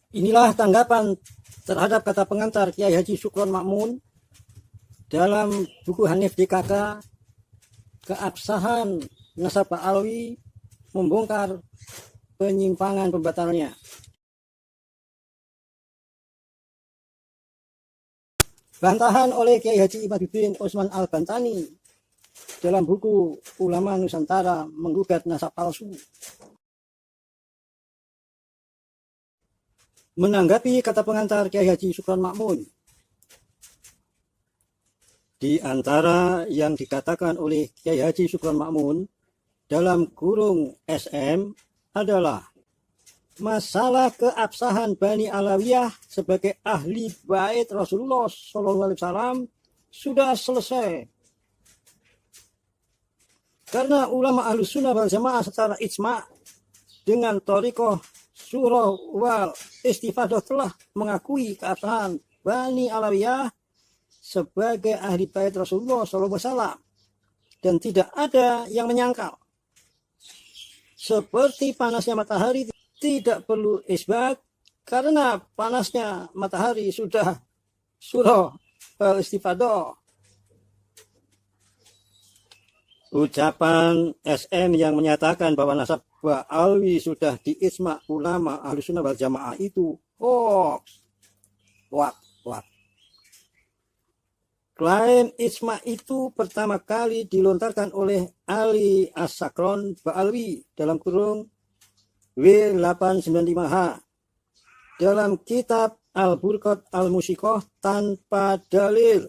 Inilah tanggapan terhadap kata pengantar Kiai Haji Syukron Makmun dalam buku Hanif DKK, keabsahan nasab Pak Alwi, membongkar penyimpangan pembatalannya. Bantahan oleh Kiai Haji Imaduddin Osman Al-Bantani dalam buku Ulama Nusantara Menggugat Nasab Palsu. Menanggapi kata pengantar Kiai Haji Syukron Makmun, di antara yang dikatakan oleh Kiai Haji Syukron Makmun dalam kurung SM adalah masalah keabsahan Bani Alawiyah sebagai ahli bait Rasulullah SAW sudah selesai. Karena ulama Ahlus Sunnah wal Jamaah secara ijma' dengan thariqah surah wal istifadah telah mengakui keabsahan Bani Alawiyah sebagai ahli bait Rasulullah SAW, dan tidak ada yang menyangkal. Seperti panasnya matahari tidak perlu isbat, karena panasnya matahari sudah surah wal istifadah. Ucapan SM yang menyatakan bahwa nasab Pak Alwi sudah diijma ulama Ahlus Sunnah wal Jamaah itu hoax. Klaim ijma itu pertama kali dilontarkan oleh Ali As-Sakron Ba'alwi dalam kurung W895H dalam kitab Al-Burqat Al-Musiqah tanpa dalil.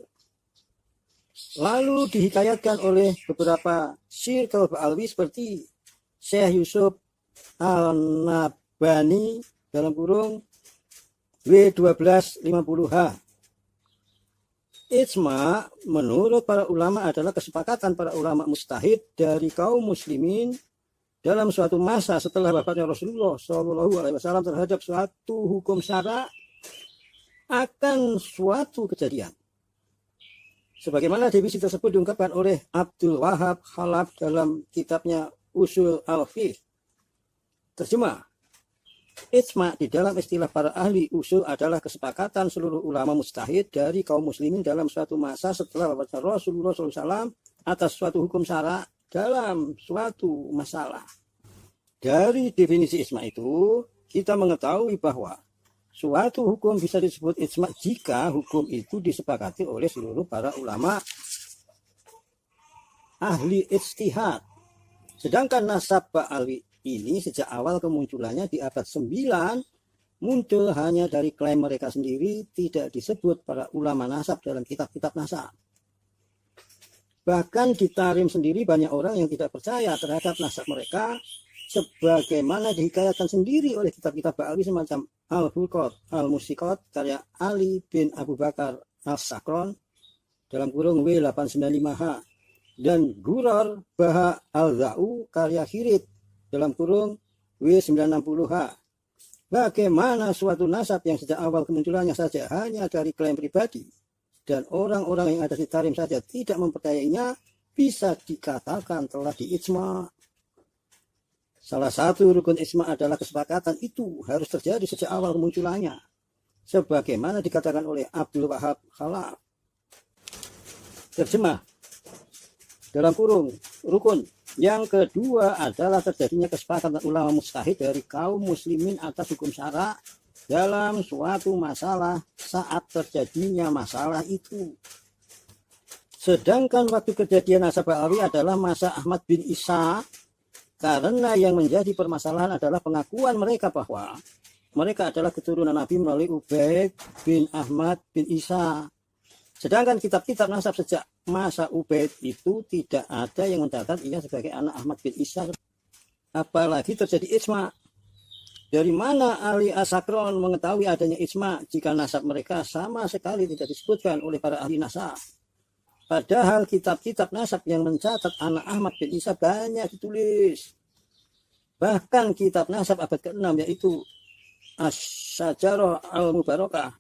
Lalu dihikayatkan oleh beberapa circle Ba'alwi seperti Syekh Yusuf Al-Nabani dalam kurung W1250H. Ijma menurut para ulama adalah kesepakatan para ulama mujtahid dari kaum muslimin dalam suatu masa setelah wafatnya Rasulullah SAW terhadap suatu hukum syara akan suatu kejadian. Sebagaimana definisi tersebut diungkapkan oleh Abdul Wahab Khalaf dalam kitabnya Usul Al-Fiqh. Terjemah, ijma di dalam istilah para ahli usul adalah kesepakatan seluruh ulama mujtahid dari kaum muslimin dalam suatu masa setelah wafatnya Rasulullah SAW atas suatu hukum syara dalam suatu masalah. Dari definisi ijma itu, kita mengetahui bahwa suatu hukum bisa disebut ijma jika hukum itu disepakati oleh seluruh para ulama ahli ijtihad. Sedangkan nasab Ba'alwi ini sejak awal kemunculannya di abad 9 muncul hanya dari klaim mereka sendiri, tidak disebut para ulama nasab dalam kitab-kitab nasab. Bahkan di Tarim sendiri banyak orang yang tidak percaya terhadap nasab mereka, sebagaimana dihikayatkan sendiri oleh kitab-kitab Ba'alwi semacam Al-Burqat Al-Musiqat karya Ali bin Abu Bakar As-Sakron dalam kurung W895H dan Gurar Baha Al-Za'u karya Khirid dalam kurung W960H. Bagaimana suatu nasab yang sejak awal kemunculannya saja hanya dari klaim pribadi dan orang-orang yang ada di Tarim saja tidak mempercayainya bisa dikatakan telah diijma. Salah satu rukun ijma adalah kesepakatan itu harus terjadi sejak awal kemunculannya, sebagaimana dikatakan oleh Abdul Wahab Khalaf. Terjemah dalam kurung rukun yang kedua adalah terjadinya kesepakatan ulama mujtahid dari kaum muslimin atas hukum syara dalam suatu masalah saat terjadinya masalah itu. Sedangkan waktu kejadian nasab Ba'alwi adalah masa Ahmad bin Isa, karena yang menjadi permasalahan adalah pengakuan mereka bahwa mereka adalah keturunan Nabi melalui Ubaid bin Ahmad bin Isa. Sedangkan kitab-kitab nasab sejak masa Ubaid itu tidak ada yang mencatat ia sebagai anak Ahmad bin Isa. Apalagi terjadi ijma. Dari mana Ali As-Sakron mengetahui adanya ijma jika nasab mereka sama sekali tidak disebutkan oleh para ahli nasab? Padahal kitab-kitab nasab yang mencatat anak Ahmad bin Isa banyak ditulis. Bahkan kitab nasab abad ke-6 yaitu Asy-Syajarah Al-Mubarakah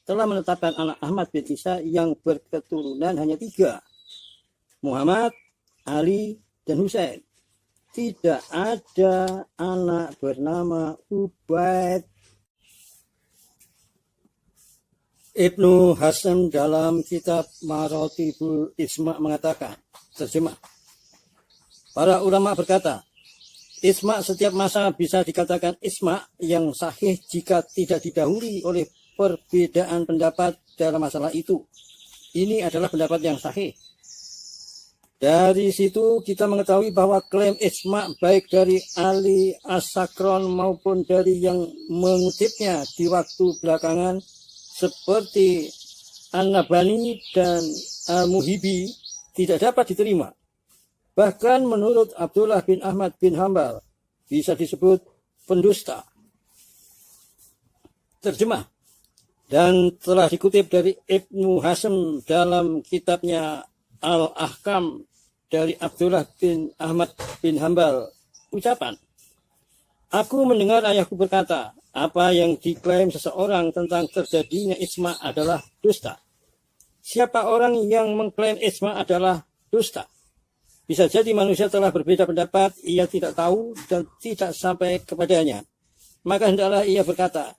telah menetapkan anak Ahmad bin Isa yang berketurunan hanya 3. Muhammad, Ali, dan Husain. Tidak ada anak bernama Ubaid. Ibnu Hasan dalam kitab Maratibul Ijma' mengatakan, terjemah, para ulama berkata, ijma' setiap masa bisa dikatakan ijma' yang sahih jika tidak didahului oleh perbedaan pendapat dalam masalah itu. Ini adalah pendapat yang sahih. Dari situ kita mengetahui bahwa klaim ijma' baik dari Ali As-Sakron maupun dari yang mengutipnya di waktu belakangan seperti An-Nabani dan Al-Muhibi tidak dapat diterima. Bahkan menurut Abdullah bin Ahmad bin Hambal bisa disebut pendusta. Terjemah, dan telah dikutip dari Ibnu Hasan dalam kitabnya Al-Ahkam dari Abdullah bin Ahmad bin Hambal, ucapan, aku mendengar ayahku berkata, apa yang diklaim seseorang tentang terjadinya ijma' adalah dusta. Siapa orang yang mengklaim ijma' adalah dusta? Bisa jadi manusia telah berbeda pendapat, ia tidak tahu dan tidak sampai kepadanya. Maka hendaklah ia berkata,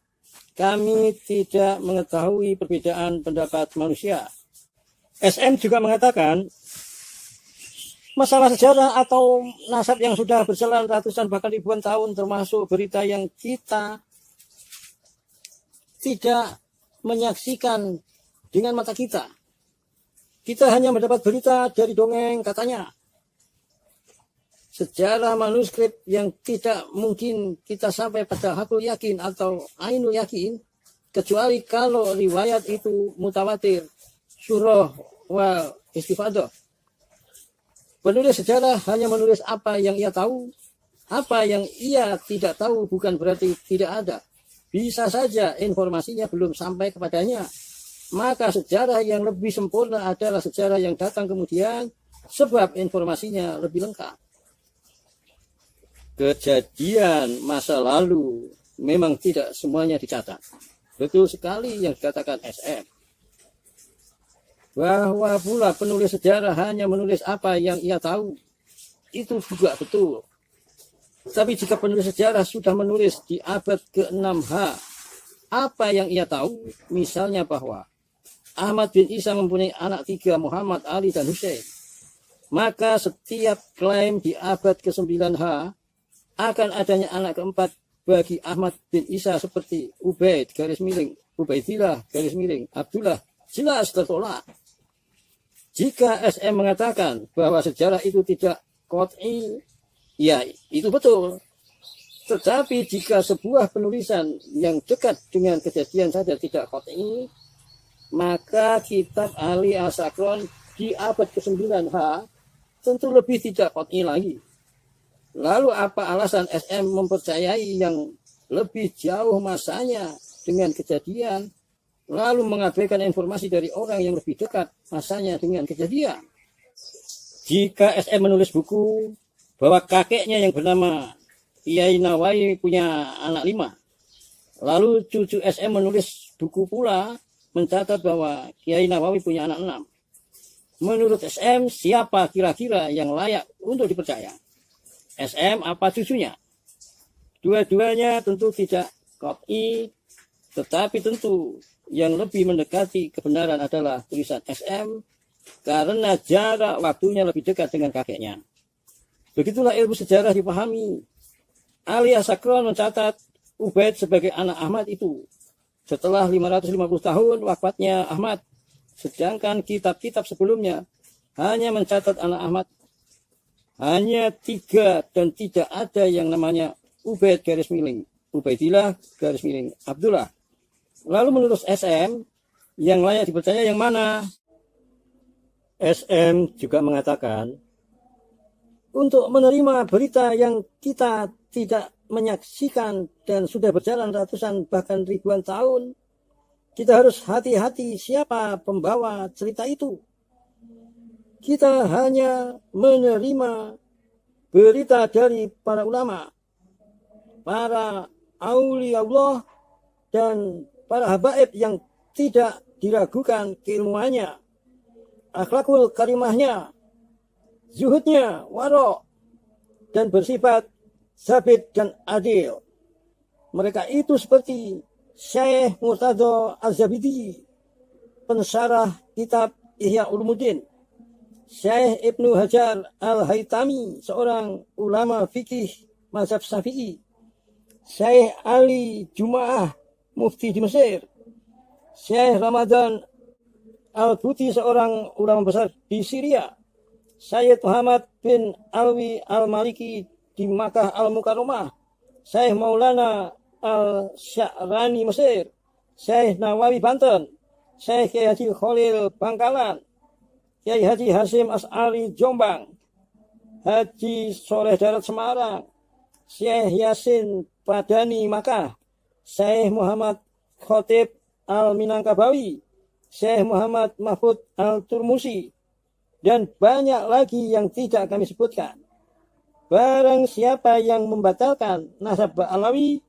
kami tidak mengetahui perbedaan pendapat manusia. SM juga mengatakan, masalah sejarah atau nasab yang sudah berjalan ratusan bahkan ribuan tahun termasuk berita yang kita tidak menyaksikan dengan mata kita. Kita hanya mendapat berita dari dongeng katanya. Sejarah manuskrip yang tidak mungkin kita sampai pada hakul yakin atau ainul yakin, kecuali kalau riwayat itu mutawatir, surah wal istifadah. Penulis sejarah hanya menulis apa yang ia tahu. Apa yang ia tidak tahu bukan berarti tidak ada. Bisa saja informasinya belum sampai kepadanya. Maka sejarah yang lebih sempurna adalah sejarah yang datang kemudian, sebab informasinya lebih lengkap. Kejadian masa lalu memang tidak semuanya dicatat. Betul sekali yang dikatakan SM. Bahwa pula penulis sejarah hanya menulis apa yang ia tahu, itu juga betul. Tapi jika penulis sejarah sudah menulis di abad ke-6H apa yang ia tahu, misalnya bahwa Ahmad bin Isa mempunyai anak 3, Muhammad, Ali, dan Hussein, maka setiap klaim di abad ke-9H akan adanya anak keempat bagi Ahmad bin Isa seperti Ubaid, garis miring, Ubaidillah, garis miring, Abdullah, jelas tertolak. Jika SM mengatakan bahwa sejarah itu tidak qot'i, ya itu betul. Tetapi jika sebuah penulisan yang dekat dengan kejadian saja tidak qot'i, maka kitab Ali As-Sakron di abad ke-9H tentu lebih tidak qot'i lagi. Lalu apa alasan SM mempercayai yang lebih jauh masanya dengan kejadian, lalu mengabaikan informasi dari orang yang lebih dekat masanya dengan kejadian? Jika SM menulis buku bahwa kakeknya yang bernama Kiai Nawawi punya anak 5, lalu cucu SM menulis buku pula mencatat bahwa Kiai Nawawi punya anak 6. Menurut SM, siapa kira-kira yang layak untuk dipercaya? SM apa cucunya? Dua-duanya tentu tidak qot'i, tetapi tentu yang lebih mendekati kebenaran adalah tulisan SM karena jarak waktunya lebih dekat dengan kakeknya. Begitulah ilmu sejarah dipahami. Ali As-Sakron mencatat Ubaid sebagai anak Ahmad itu setelah 550 tahun wafatnya Ahmad, sedangkan kitab-kitab sebelumnya hanya mencatat anak Ahmad hanya 3 dan tidak ada yang namanya Ubaid garis miring, Ubaidillah garis miring, Abdullah. Lalu menurut SM, yang layak dipercaya yang mana? SM juga mengatakan, untuk menerima berita yang kita tidak menyaksikan dan sudah berjalan ratusan bahkan ribuan tahun, kita harus hati-hati siapa pembawa cerita itu. Kita hanya menerima berita dari para ulama, para aulia Allah, dan para habaib yang tidak diragukan keilmuannya, akhlakul karimahnya, zuhudnya, warok, dan bersifat sabit dan adil. Mereka itu seperti Syekh Murtadha Az-Zabidi, pensyarah kitab Ihya Ulumuddin, Syekh Ibnu Hajar Al-Haytami, seorang ulama fikih mazhab Syafi'i, Syekh Ali Jumaah, mufti di Mesir, Syekh Ramadan Al-Buti, seorang ulama besar di Syria, Syekh Muhammad bin Alwi Al-Maliki di Makkah Al-Mukarramah, Syekh Maulana Al-Sya'rani Mesir, Syekh Nawawi Banten, Syekh Kiai Haji Khalil Bangkalan, Kiai Haji Hasim As'ari Jombang, Haji Soleh Darat Semarang, Syekh Yasin Padani Makkah, Syekh Muhammad Khotib Al-Minangkabawi, Syekh Muhammad Mahfud Al-Turmusi, dan banyak lagi yang tidak kami sebutkan. Barang siapa yang membatalkan nasab Ba'alawi,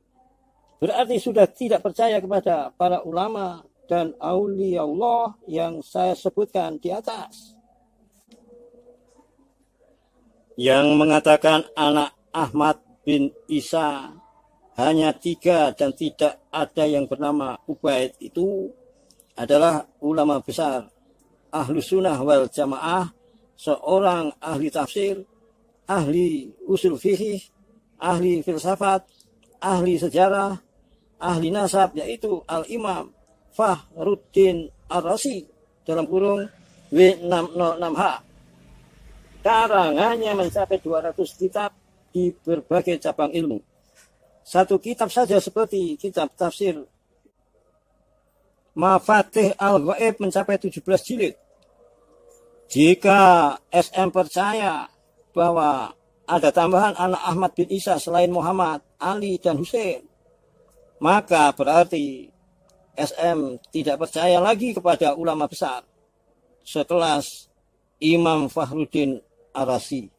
berarti sudah tidak percaya kepada para ulama dan aulia Allah yang saya sebutkan di atas. Yang mengatakan anak Ahmad bin Isa hanya 3 dan tidak ada yang bernama Ubaid itu adalah ulama besar Ahlus Sunnah wal Jamaah, seorang ahli tafsir, ahli usul fikih, ahli filsafat, ahli sejarah, ahli nasab, yaitu Al-Imam Fakhruddin Ar-Razi dalam kurung W606H. Karangannya mencapai 200 kitab di berbagai cabang ilmu. Satu kitab saja seperti kitab tafsir Mafatih Al-Ghaib mencapai 17 jilid. Jika SM percaya bahwa ada tambahan anak Ahmad bin Isa selain Muhammad, Ali, dan Hussein, maka berarti SM tidak percaya lagi kepada ulama besar sekelas Imam Fakhruddin Ar-Razi.